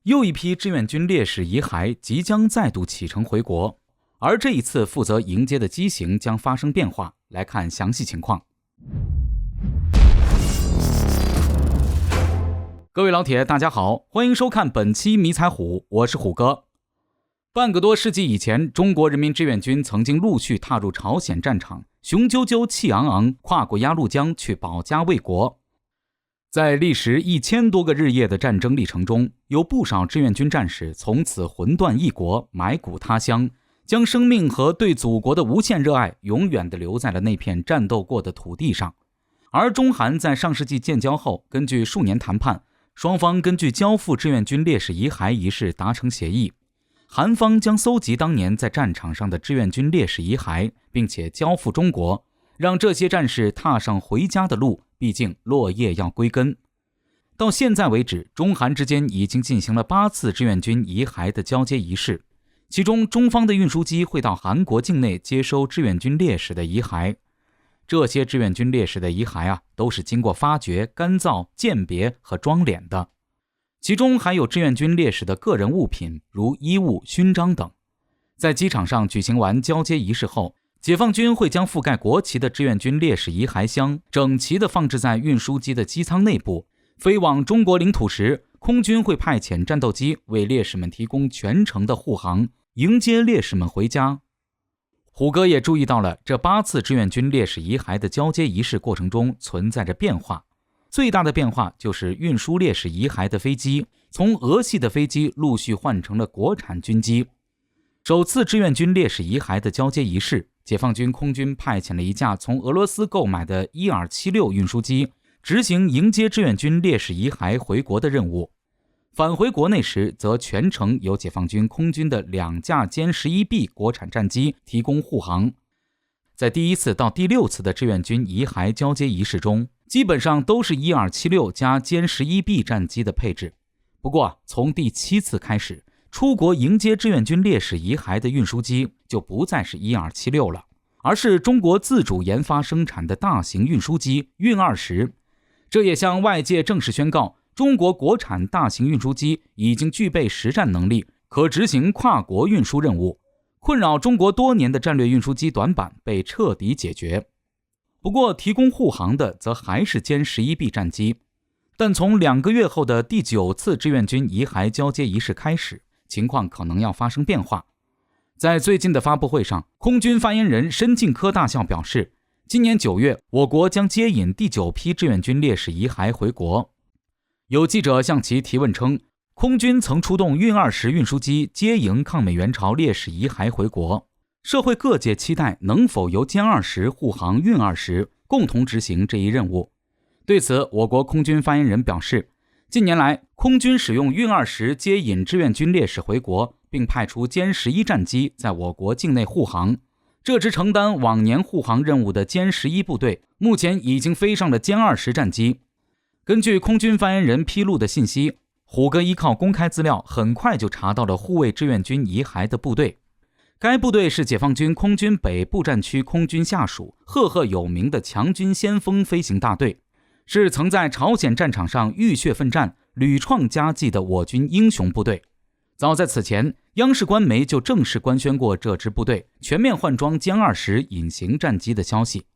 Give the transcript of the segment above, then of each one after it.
又一批志愿军烈士遗骸即将再度启程回国，而这一次负责迎接的机型将发生变化。来看详细情况。各位老铁大家好，欢迎收看本期迷彩虎，我是虎哥。半个多世纪以前，中国人民志愿军曾经陆续踏入朝鲜战场，雄赳赳气昂昂跨过鸭绿江去保家卫国。在历时1000多个日夜的战争历程中，有不少志愿军战士从此魂断异国，埋骨他乡，将生命和对祖国的无限热爱永远地留在了那片战斗过的土地上。而中韩在上世纪建交后，根据数年谈判，双方根据交付志愿军烈士遗骸一事达成协议，韩方将搜集当年在战场上的志愿军烈士遗骸，并且交付中国，让这些战士踏上回家的路，毕竟落叶要归根。到现在为止，中韩之间已经进行了8次志愿军遗骸的交接仪式，其中中方的运输机会到韩国境内接收志愿军烈士的遗骸。这些志愿军烈士的遗骸都是经过发掘、干燥、鉴别和装殓的，其中还有志愿军烈士的个人物品，如衣物、勋章等。在机场上举行完交接仪式后，解放军会将覆盖国旗的志愿军烈士遗骸箱整齐地放置在运输机的机舱内部。飞往中国领土时，空军会派遣战斗机为烈士们提供全程的护航，迎接烈士们回家。虎哥也注意到了这8次志愿军烈士遗骸的交接仪式过程中存在着变化，最大的变化就是运输烈士遗骸的飞机从俄系的飞机陆续换成了国产军机。首次志愿军烈士遗骸的交接仪式，解放军空军派遣了一架从俄罗斯购买的伊尔76运输机，执行迎接志愿军烈士遗骸回国的任务。返回国内时，则全程由解放军空军的2架歼 11B 国产战机提供护航。在第1次到第6次的志愿军遗骸交接仪式中，基本上都是伊尔76加歼 11B 战机的配置。不过从第7次开始，出国迎接志愿军烈士遗骸的运输机就不再是伊尔76了，而是中国自主研发生产的大型运输机运20。这也向外界正式宣告，中国国产大型运输机已经具备实战能力，可执行跨国运输任务。困扰中国多年的战略运输机短板被彻底解决。不过提供护航的则还是歼 11B 战机。但从2个月后的第9次志愿军遗骸交接仪式开始，情况可能要发生变化。在最近的发布会上，空军发言人申进科大校表示，今年9月，我国将接引第9批志愿军烈士遗骸回国。有记者向其提问称，空军曾出动运20运输机接迎抗美援朝烈士遗骸回国，社会各界期待能否由歼20护航运20，共同执行这一任务。对此，我国空军发言人表示，近年来，空军使用运20接引志愿军烈士回国，并派出歼11战机在我国境内护航。这支承担往年护航任务的歼11部队，目前已经飞上了歼20战机。根据空军发言人披露的信息，虎哥依靠公开资料，很快就查到了护卫志愿军遗骸的部队。该部队是解放军空军北部战区空军下属赫赫有名的强军先锋飞行大队，是曾在朝鲜战场上浴血奋战、屡创佳绩的我军英雄部队。早在此前，央视官媒就正式官宣过这支部队全面换装歼20隐形战机的消息。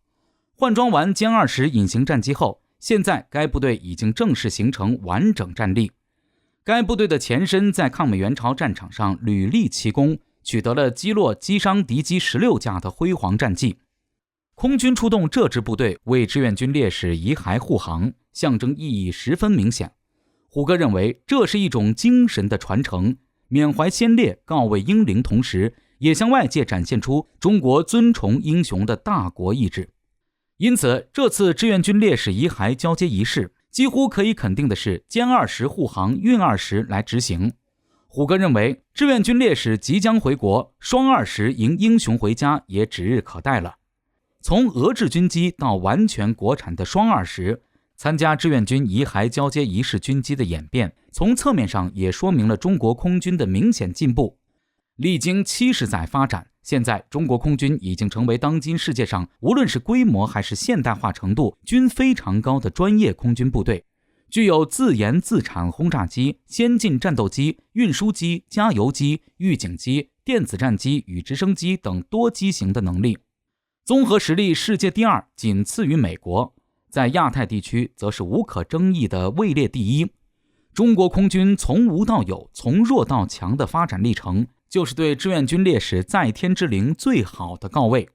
换装完歼20隐形战机后，现在该部队已经正式形成完整战力。该部队的前身在抗美援朝战场上屡立奇功，取得了击落击伤敌机16架的辉煌战绩。空军出动这支部队为志愿军烈士遗骸护航，象征意义十分明显。虎哥认为，这是一种精神的传承，缅怀先烈，告慰英灵，同时也向外界展现出中国尊崇英雄的大国意志。因此，这次志愿军烈士遗骸交接仪式，几乎可以肯定的是歼20护航运20来执行。虎哥认为，志愿军烈士即将回国，双20迎英雄回家也指日可待了。从俄制军机到完全国产的双20，参加志愿军遗骸交接仪式军机的演变，从侧面上也说明了中国空军的明显进步。历经70载发展，现在中国空军已经成为当今世界上无论是规模还是现代化程度均非常高的专业空军部队，具有自研自产轰炸机、先进战斗机、运输机、加油机、预警机、电子战机与直升机等多机型的能力。综合实力世界第2，仅次于美国，在亚太地区则是无可争议的位列第1。中国空军从无到有、从弱到强的发展历程，就是对志愿军烈士在天之灵最好的告慰。